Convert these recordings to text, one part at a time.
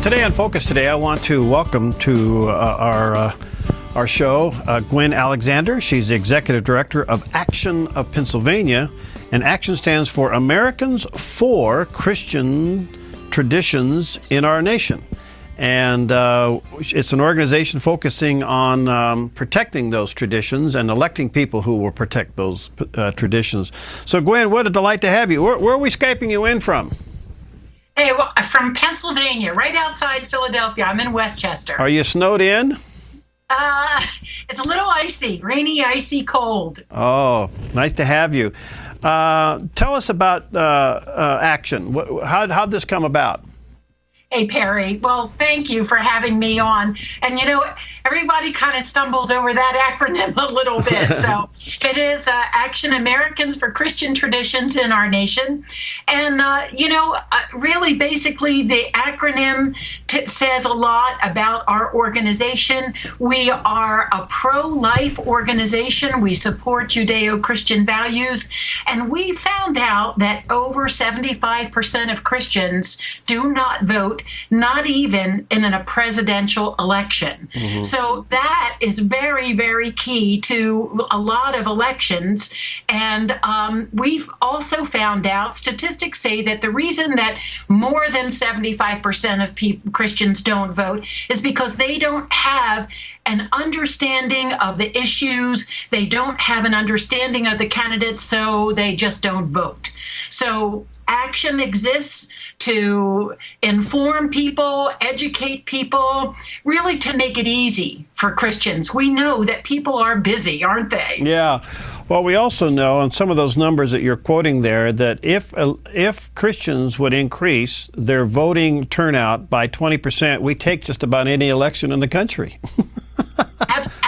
Today on Focus Today, I want to welcome to our show Gwenne Alexander. She's the Executive Director of Action of Pennsylvania, and Action stands for Americans for Christian Traditions in Our Nation. And it's an organization focusing on protecting those traditions and electing people who will protect those traditions. So, Gwen, what a delight to have you. Where are we Skyping you in from? Hey, well, from Pennsylvania, right outside Philadelphia. I'm in Westchester. Are you snowed in? It's a little icy, rainy, icy, cold. Oh, nice to have you. Tell us about Action. How'd this come about? Hey, Perry. Well, thank you for having me on. And, you know, everybody kind of stumbles over that acronym a little bit. So it is Action Americans for Christian Traditions in Our Nation. And, really, basically, the acronym says a lot about our organization. We are a pro-life organization. We support Judeo-Christian values. And we found out that over 75% of Christians do not vote, not even in a presidential election. Mm-hmm. So that is very, very key to a lot of elections. And we've also found out, statistics say that the reason that more than 75% of Christians don't vote is because they don't have an understanding of the issues, they don't have an understanding of the candidates, so they just don't vote. So Action exists to inform people, educate people, really to make it easy for Christians. We know that people are busy, aren't they? Yeah. Well, we also know, on some of those numbers that you're quoting there, that if Christians would increase their voting turnout by 20%, we take just about any election in the country.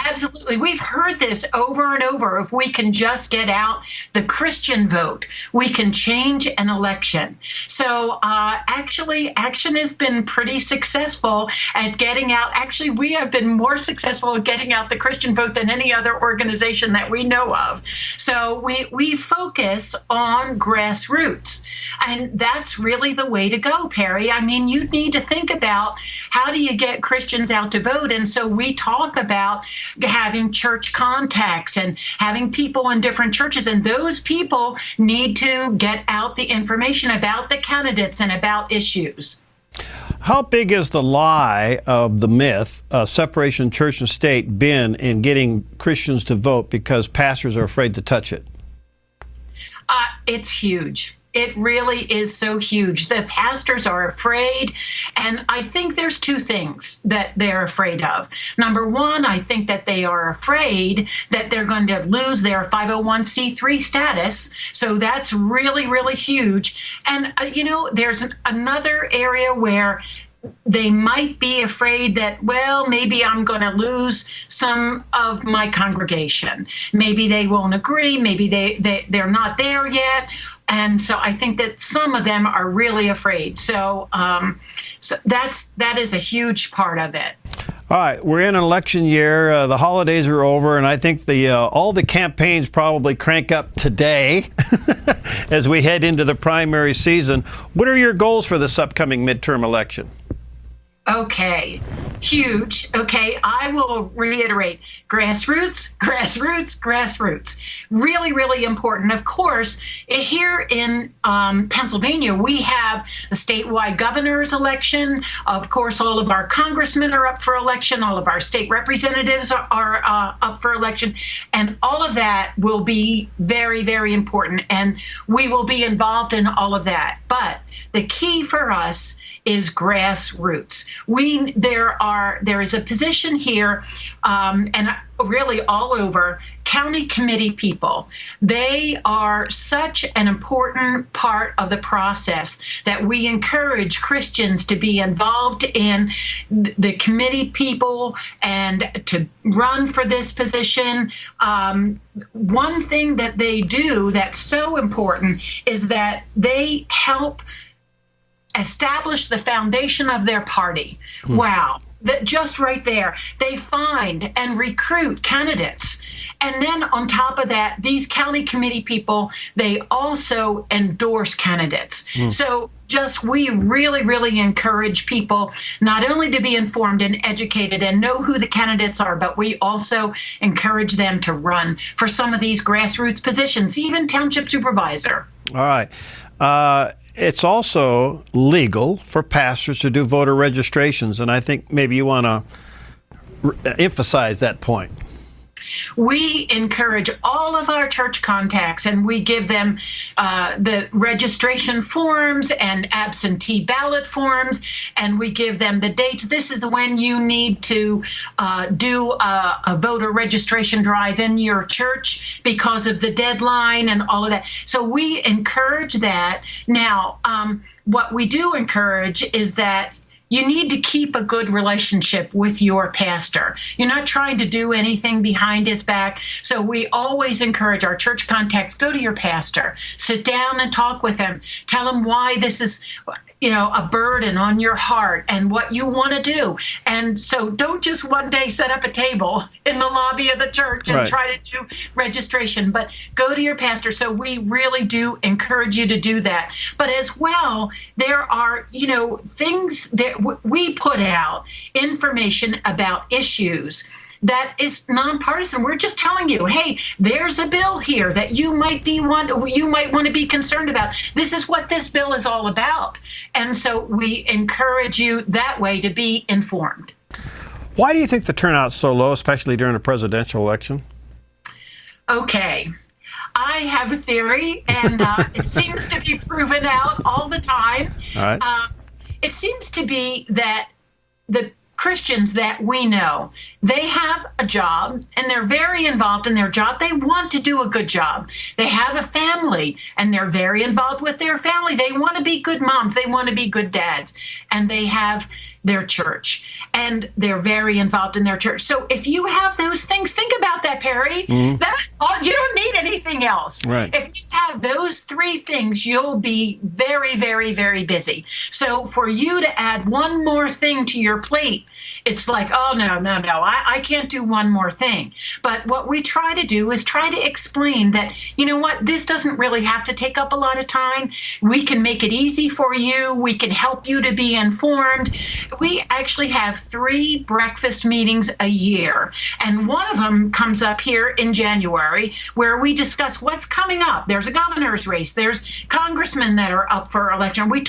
Absolutely. We've heard this over and over. If we can just get out the Christian vote, we can change an election. So actually, Action has been pretty successful at getting out. Actually, we have been more successful at getting out the Christian vote than any other organization that we know of. So we focus on grassroots. And that's really the way to go, Perry. I mean, you need to think about how do you get Christians out to vote? And so we talk about having church contacts and having people in different churches, and those people need to get out the information about the candidates and about issues. How big is the lie of the myth, separation church and state, been in getting Christians to vote because pastors are afraid to touch it? It's huge. It really is so huge. The pastors are afraid, and I think there's two things that they're afraid of. Number one, I think that they are afraid that they're going to lose their 501c3 status, so that's really, really huge. And, there's another area where they might be afraid that, well, maybe I'm going to lose some of my congregation. Maybe they won't agree. Maybe they're not there yet. And so I think that some of them are really afraid. So that is a huge part of it. All right, we're in an election year. The holidays are over, and I think all the campaigns probably crank up today as we head into the primary season. What are your goals for this upcoming midterm election? Okay, huge. Okay, I will reiterate, grassroots, grassroots, grassroots. Really, really important. Of course, here in Pennsylvania, we have a statewide governor's election. Of course, all of our congressmen are up for election. All of our state representatives are up for election. And all of that will be very, very important. And we will be involved in all of that. But the key for us is grassroots. There is a position here, and really all over, county committee people. They are such an important part of the process that we encourage Christians to be involved in the committee people and to run for this position. One thing that they do that's so important is that they help establish the foundation of their party. Wow. that just right there, they find and recruit candidates. And then on top of that, these county committee people, they also endorse candidates. So we really, really encourage people not only to be informed and educated and know who the candidates are, but we also encourage them to run for some of these grassroots positions, even township supervisor. All right. It's also legal for pastors to do voter registrations, and I think maybe you want to emphasize that point. We encourage all of our church contacts, and we give them the registration forms and absentee ballot forms, and we give them the dates. This is when you need to do a voter registration drive in your church because of the deadline and all of that. So we encourage that. Now, what we do encourage is that you need to keep a good relationship with your pastor. You're not trying to do anything behind his back. So we always encourage our church contacts, go to your pastor, sit down and talk with him, tell him why this is, a burden on your heart and what you want to do. And so don't just one day set up a table in the lobby of the church and try to do registration, but go to your pastor. So we really do encourage you to do that. But as well, there are, things that we put out information about issues that is nonpartisan. We're just telling you, hey, there's a bill here that you might want to be concerned about. This is what this bill is all about. And so we encourage you that way to be informed. Why do you think the turnout's so low, especially during a presidential election? Okay. I have a theory, and it seems to be proven out all the time. All right. It seems to be that the Christians that we know, they have a job and they're very involved in their job. They want to do a good job. They have a family and they're very involved with their family. They want to be good moms. They want to be good dads. And they have their church and they're very involved in their church. So if you have those things, think about that, Perry. That you don't need anything else. Right. If you have those three things, you'll be very, very, very busy. So for you to add one more thing to your plate, it's like, oh, no, I can't do one more thing. But what we try to do is try to explain that, you know what, this doesn't really have to take up a lot of time. We can make it easy for you. We can help you to be informed. We actually have 3 breakfast meetings a year, and one of them comes up here in January where we discuss what's coming up. There's a governor's race. There's congressmen that are up for election. We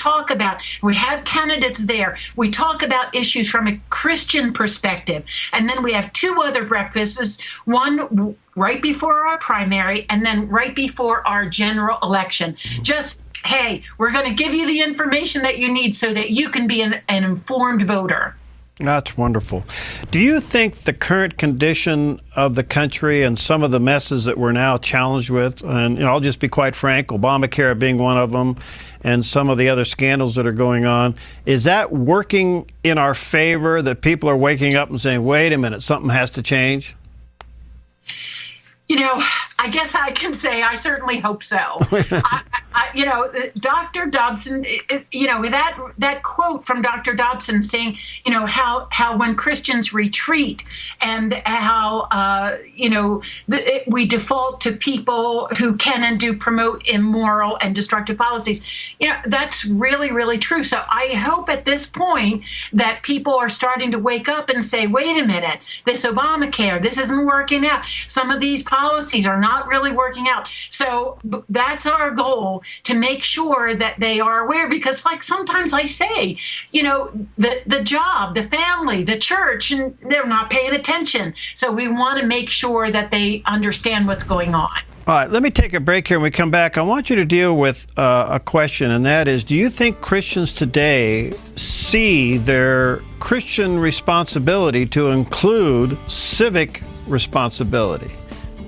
have candidates there. We talk about issues from a Christian perspective. And then we have 2 other breakfasts, one right before our primary and then right before our general election. Just, hey, we're going to give you the information that you need so that you can be an informed voter. That's wonderful. Do you think the current condition of the country and some of the messes that we're now challenged with, and I'll just be quite frank, Obamacare being one of them, and some of the other scandals that are going on, is that working in our favor, that people are waking up and saying, wait a minute, something has to change? I guess I can say I certainly hope so. Dr. Dobson, that quote from Dr. Dobson saying, how when Christians retreat and how, we default to people who can and do promote immoral and destructive policies. That's really, really true. So I hope at this point that people are starting to wake up and say, wait a minute, this Obamacare, this isn't working out. Some of these policies are not really working out. So that's our goal, to make sure that they are aware, because like sometimes I say, the job, the family, the church, and they're not paying attention. So we want to make sure that they understand what's going on. All right, let me take a break here. When we come back, I want you to deal with a question, and that is, do you think Christians today see their Christian responsibility to include civic responsibility?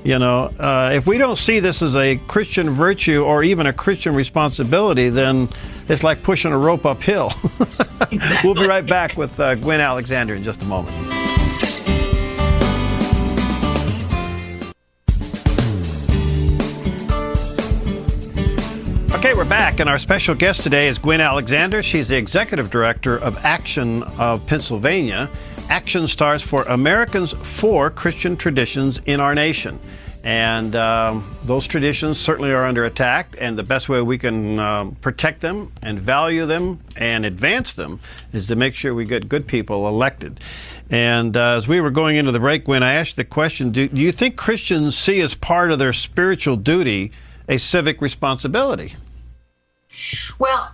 If we don't see this as a Christian virtue or even a Christian responsibility, then it's like pushing a rope uphill. Exactly. We'll be right back with Gwenne Alexander in just a moment. Okay, we're back, and our special guest today is Gwenne Alexander. She's the Executive Director of Action of Pennsylvania. Action Stars for Americans for Christian Traditions in Our Nation. And those traditions certainly are under attack, and the best way we can protect them and value them and advance them is to make sure we get good people elected. And as we were going into the break, when I asked the question, do you think Christians see as part of their spiritual duty a civic responsibility? Well,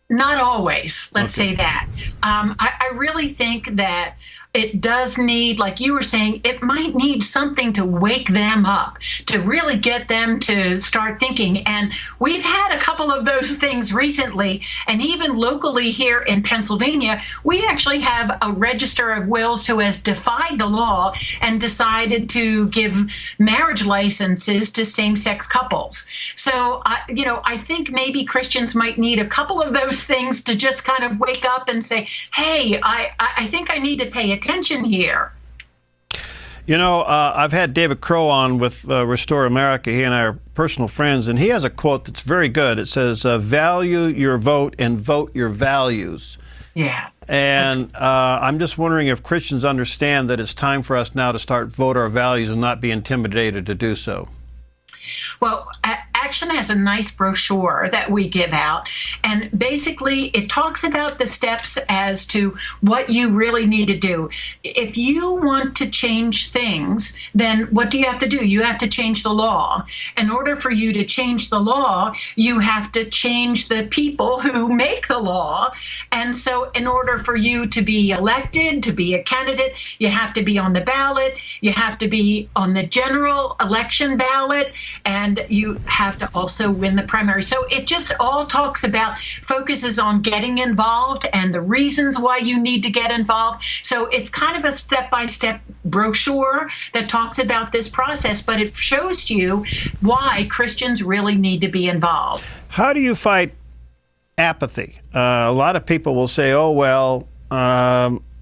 not always, let's say that. I really think that it does need, like you were saying, it might need something to wake them up, to really get them to start thinking. And we've had a couple of those things recently, and even locally here in Pennsylvania, we actually have a register of wills who has defied the law and decided to give marriage licenses to same-sex couples. So, I think maybe Christians might need a couple of those things to just kind of wake up and say, hey, I think I need to pay attention here. I've had David Crow on with Restore America. He and I are personal friends, and he has a quote that's very good. It says, value your vote and vote your values. Yeah. And I'm just wondering if Christians understand that it's time for us now to start vote our values and not be intimidated to do so. Well, Action has a nice brochure that we give out, and basically it talks about the steps as to what you really need to do. If you want to change things, then what do you have to do? You have to change the law. In order for you to change the law, you have to change the people who make the law. And so in order for you to be elected, to be a candidate, you have to be on the ballot, you have to be on the general election ballot, and you have to also win the primary. So it just all focuses on getting involved and the reasons why you need to get involved. So it's kind of a step-by-step brochure that talks about this process, but it shows you why Christians really need to be involved. How do you fight apathy? A lot of people will say, oh, well,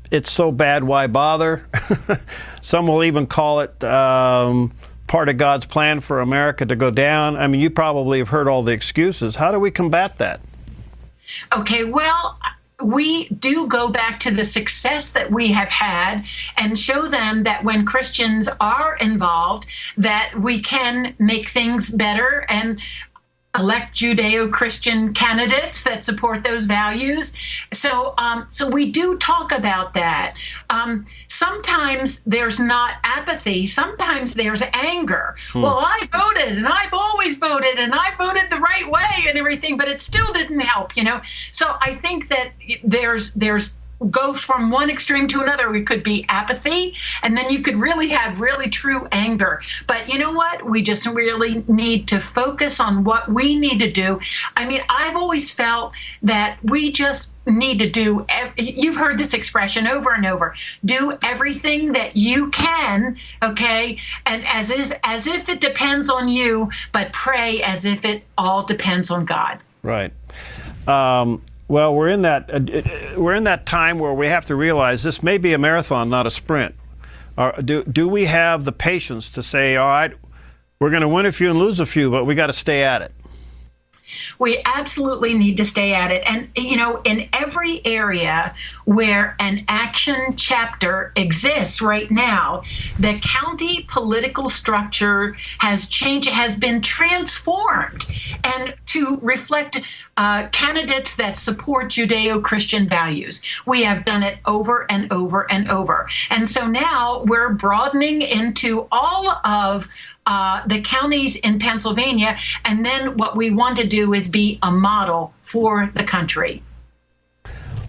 it's so bad, why bother? Some will even call it part of God's plan for America to go down. I mean, you probably have heard all the excuses. How do we combat that? Okay, well, we do go back to the success that we have had and show them that when Christians are involved, that we can make things better and elect Judeo-Christian candidates that support those values. So we do talk about that. Sometimes there's not apathy. Sometimes there's anger. Well, I voted, and I've always voted, and I voted the right way and everything, but it still didn't help, So I think that there's goes from one extreme to another. We could be apathy, and then you could really have really true anger. But you know what? We just really need to focus on what we need to do. I mean, I've always felt that we just need to do, you've heard this expression over and over, do everything that you can, okay? And as if it depends on you, but pray as if it all depends on God. Right. Well, we're in that time where we have to realize this may be a marathon, not a sprint. Do we have the patience to say, all right, we're going to win a few and lose a few, but we got to stay at it? We absolutely need to stay at it. And, in every area where an action chapter exists right now, the county political structure has changed, has been transformed, and to reflect candidates that support Judeo-Christian values. We have done it over and over and over. And so now we're broadening into all of the counties in Pennsylvania, and then what we want to do is be a model for the country.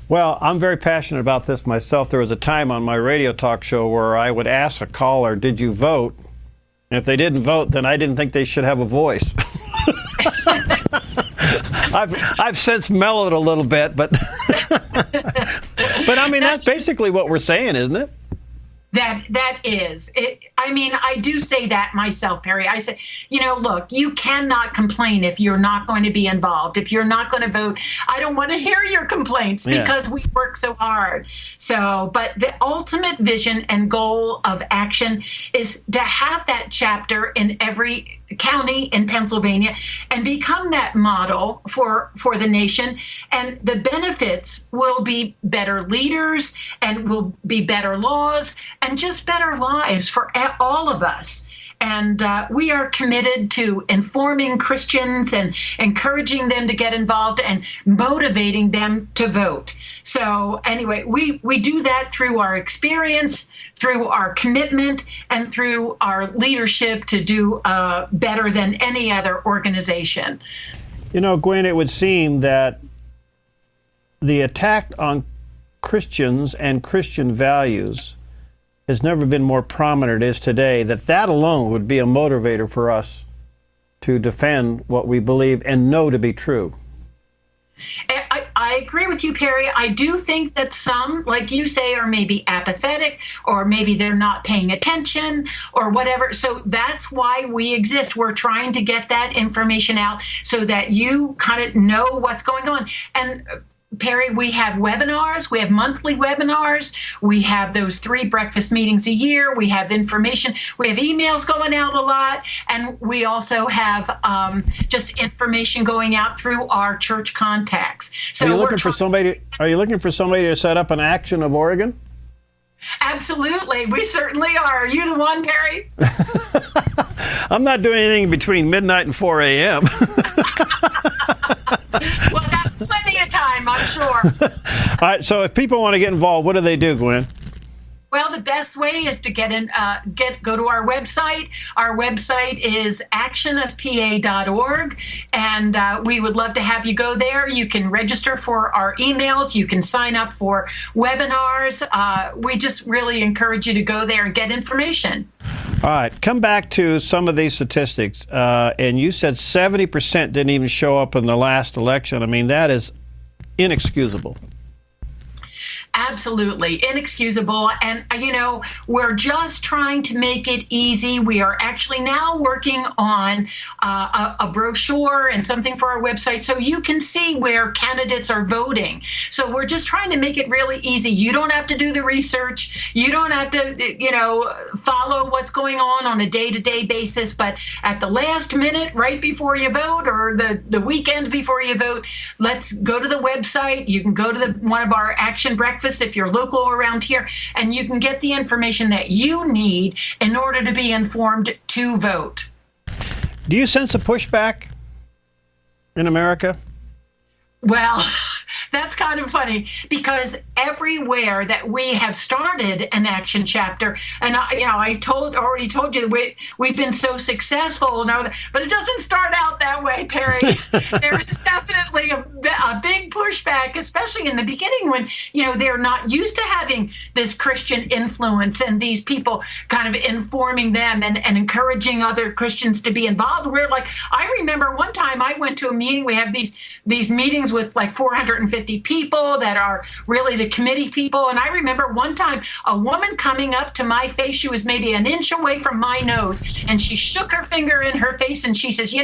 Well, I'm very passionate about this myself. There was a time on my radio talk show where I would ask a caller, did you vote? And if they didn't vote, then I didn't think they should have a voice. I've since mellowed a little bit, but I mean, that's basically what we're saying, isn't it? That is it. I mean, I do say that myself, Perry. I say, look, you cannot complain if you're not going to be involved, if you're not going to vote. I don't want to hear your complaints because we work so hard. So, but the ultimate vision and goal of Action is to have that chapter in every county in Pennsylvania and become that model for the nation. And the benefits will be better leaders and will be better laws and just better lives for all of us. And we are committed to informing Christians and encouraging them to get involved and motivating them to vote. So anyway, we do that through our experience, through our commitment, and through our leadership to do better than any other organization. Gwen, it would seem that the attack on Christians and Christian values has never been more prominent as today, that alone would be a motivator for us to defend what we believe and know to be true. I agree with you, Perry. I do think that some, like you say, are maybe apathetic, or maybe they're not paying attention or whatever. So that's why we exist. We're trying to get that information out so that you kind of know what's going on. And Perry, we have webinars, we have monthly webinars, we have those 3 breakfast meetings a year, we have information, we have emails going out a lot, and we also have just information going out through our church contacts. So Are you looking for somebody to set up an Action of Oregon? Absolutely, we certainly are. Are you the one, Perry? I'm not doing anything between midnight and 4 a.m. Well, that's plenty of time, I'm sure. All right, so if people want to get involved, what do they do, Gwen? Well, the best way is to go to our website. Our website is actionofpa.org, and we would love to have you go there. You can register for our emails. You can sign up for webinars. We just really encourage you to go there and get information. All right, come back to some of these statistics. And you said 70% didn't even show up in the last election. I mean, that is inexcusable. Absolutely inexcusable. And, we're just trying to make it easy. We are actually now working on a brochure and something for our website so you can see where candidates are voting. So we're just trying to make it really easy. You don't have to do the research. You don't have to, follow what's going on a day-to-day basis. But at the last minute, right before you vote, or the weekend before you vote, let's go to the website. You can go to one of our Action breakfasts if you're local around here, and you can get the information that you need in order to be informed to vote. Do you sense a pushback in America? Well, that's kind of funny, because everywhere that we have started an Action chapter, and I already told you we've been so successful now, but it doesn't start out that way, Perry. There is definitely a big pushback, especially in the beginning when they're not used to having this Christian influence and these people kind of informing them and encouraging other Christians to be involved. We're like, I remember one time I went to a meeting. We have these meetings with like 450 people that are really the committee people. And I remember one time a woman coming up to my face. She was maybe an inch away from my nose, and she shook her finger in her face and she says,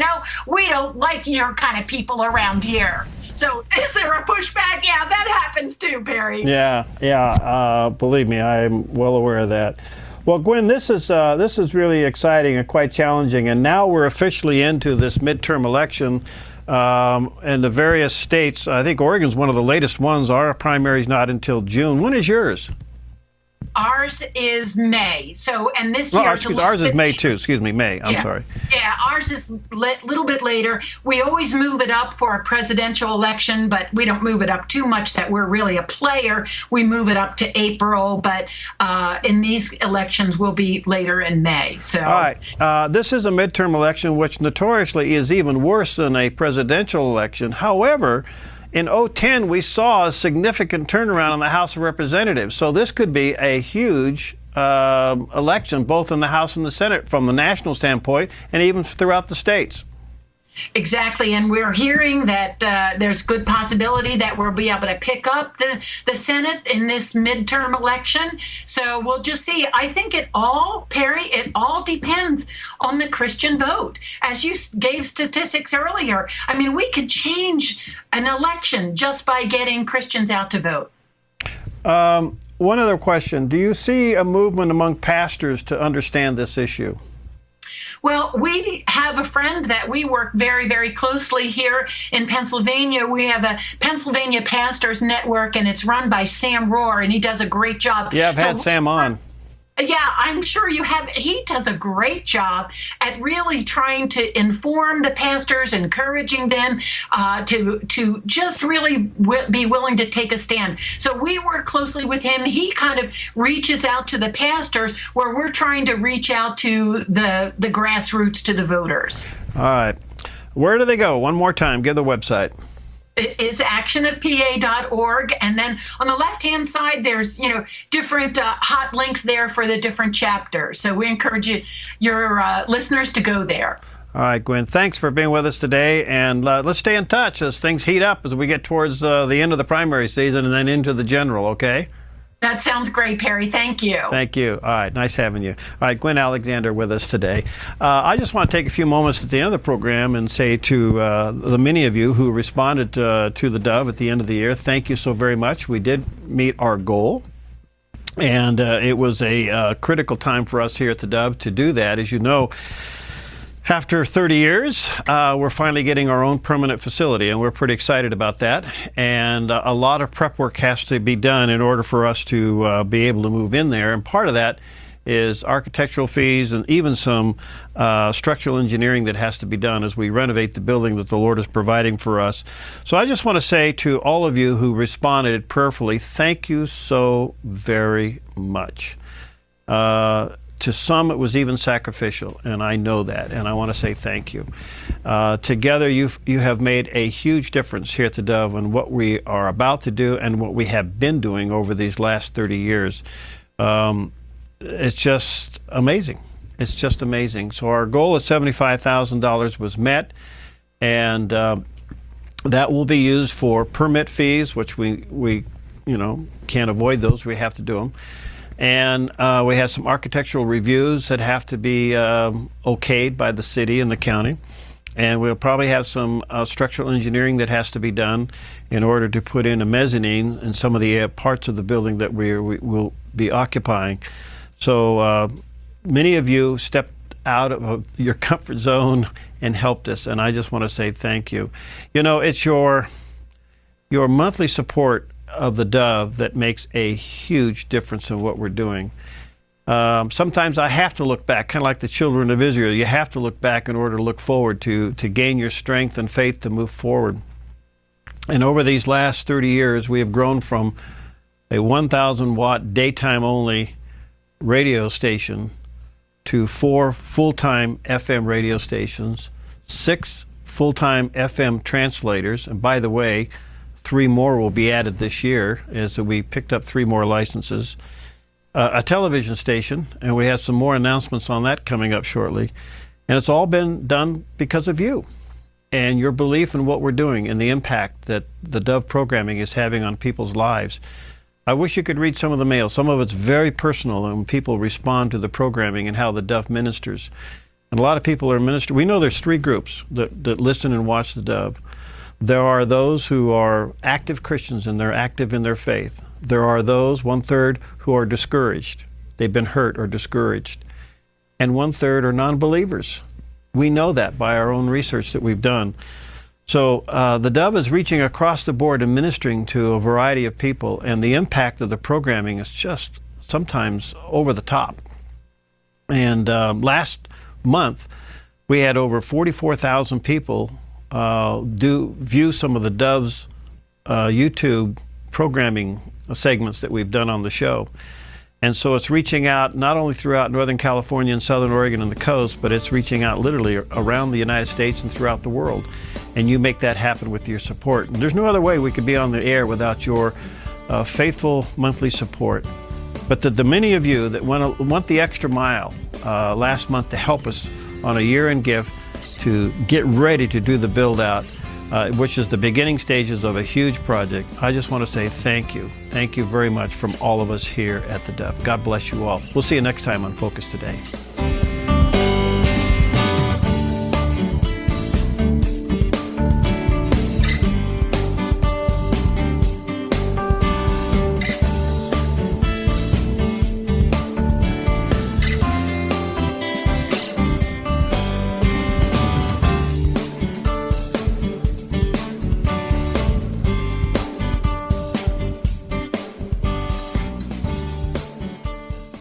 we don't like your kind of people around here. So is there a pushback? Yeah, that happens too, Perry. Yeah. Believe me, I'm well aware of that. Well, Gwen, this is really exciting and quite challenging. And now we're officially into this midterm election. And the various states. I think Oregon's one of the latest ones. Our primary's not until June. When is yours? Ours is May. So, and this year, ours is May too. Excuse me, May. I'm sorry. Yeah, ours is a little bit later. We always move it up for a presidential election, but we don't move it up too much that we're really a player. We move it up to April, but in these elections, we'll be later in May. So, all right. This is a midterm election, which notoriously is even worse than a presidential election. However, in 2010, we saw a significant turnaround in the House of Representatives. So this could be a huge election, both in the House and the Senate, from the national standpoint, and even throughout the states. Exactly, and we're hearing that there's good possibility that we'll be able to pick up the Senate in this midterm election. So we'll just see. I think Perry, it all depends on the Christian vote. As you gave statistics earlier, I mean, we could change an election just by getting Christians out to vote. One other question. Do you see a movement among pastors to understand this issue? Well, we have a friend that we work very, very closely here in Pennsylvania. We have a Pennsylvania Pastors Network, and it's run by Sam Rohr, and he does a great job. Yeah, I've had Sam on. Yeah, I'm sure you have. He does a great job at really trying to inform the pastors, encouraging them to just really be willing to take a stand. So we work closely with him. He kind of reaches out to the pastors where we're trying to reach out to the grassroots, to the voters. All right. Where do they go? One more time. Give the website. It is actionofpa.org, and then on the left-hand side, there's different hot links there for the different chapters. So we encourage your listeners to go there. All right, Gwen, thanks for being with us today, and let's stay in touch as things heat up as we get towards the end of the primary season and then into the general, okay? That sounds great, Perry. Thank you. Thank you. All right. Nice having you. All right. Gwenne Alexander with us today. I just want to take a few moments at the end of the program and say to the many of you who responded to the Dove at the end of the year, thank you so very much. We did meet our goal. And it was a critical time for us here at the Dove to do that. As you know, after 30 years, we're finally getting our own permanent facility, and we're pretty excited about that. And a lot of prep work has to be done in order for us to be able to move in there. And part of that is architectural fees and even some structural engineering that has to be done as we renovate the building that the Lord is providing for us. So I just want to say to all of you who responded prayerfully, thank you so very much. To some, it was even sacrificial, and I know that, and I want to say thank you. Together, you have made a huge difference here at the Dove in what we are about to do and what we have been doing over these last 30 years. It's just amazing. It's just amazing. So our goal of $75,000 was met, and that will be used for permit fees, which we can't avoid those. We have to do them. And we have some architectural reviews that have to be okayed by the city and the county. And we'll probably have some structural engineering that has to be done in order to put in a mezzanine in some of the parts of the building that we will be occupying. So many of you stepped out of your comfort zone and helped us, and I just want to say thank you. It's your monthly support of the Dove that makes a huge difference in what we're doing. Sometimes I have to look back, kind of like the children of Israel. You have to look back in order to look forward, to gain your strength and faith to move forward. And over these last 30 years, we have grown from a 1,000-watt daytime-only radio station to 4 full-time FM radio stations, 6 full-time FM translators, and by the way, 3 more will be added this year as we picked up 3 more licenses, a television station, and we have some more announcements on that coming up shortly. And it's all been done because of you and your belief in what we're doing and the impact that the Dove programming is having on people's lives. I wish you could read some of the mail. Some of it's very personal, and people respond to the programming and how the Dove ministers. And a lot of people are ministers. We know there's 3 groups that listen and watch the Dove. There are those who are active Christians and they're active in their faith. There are those, 1/3, who are discouraged. They've been hurt or discouraged. And 1/3 are non-believers. We know that by our own research that we've done. So the Dove is reaching across the board and ministering to a variety of people, and the impact of the programming is just sometimes over the top. And last month, we had over 44,000 people view some of the Dove's YouTube programming segments that we've done on the show. And so it's reaching out not only throughout Northern California and Southern Oregon and the coast, but it's reaching out literally around the United States and throughout the world. And you make that happen with your support. And there's no other way we could be on the air without your faithful monthly support. But the many of you that want the extra mile last month to help us on a year-end gift to get ready to do the build out, which is the beginning stages of a huge project. I just want to say thank you. Thank you very much from all of us here at theDove. God bless you all. We'll see you next time on Focus Today.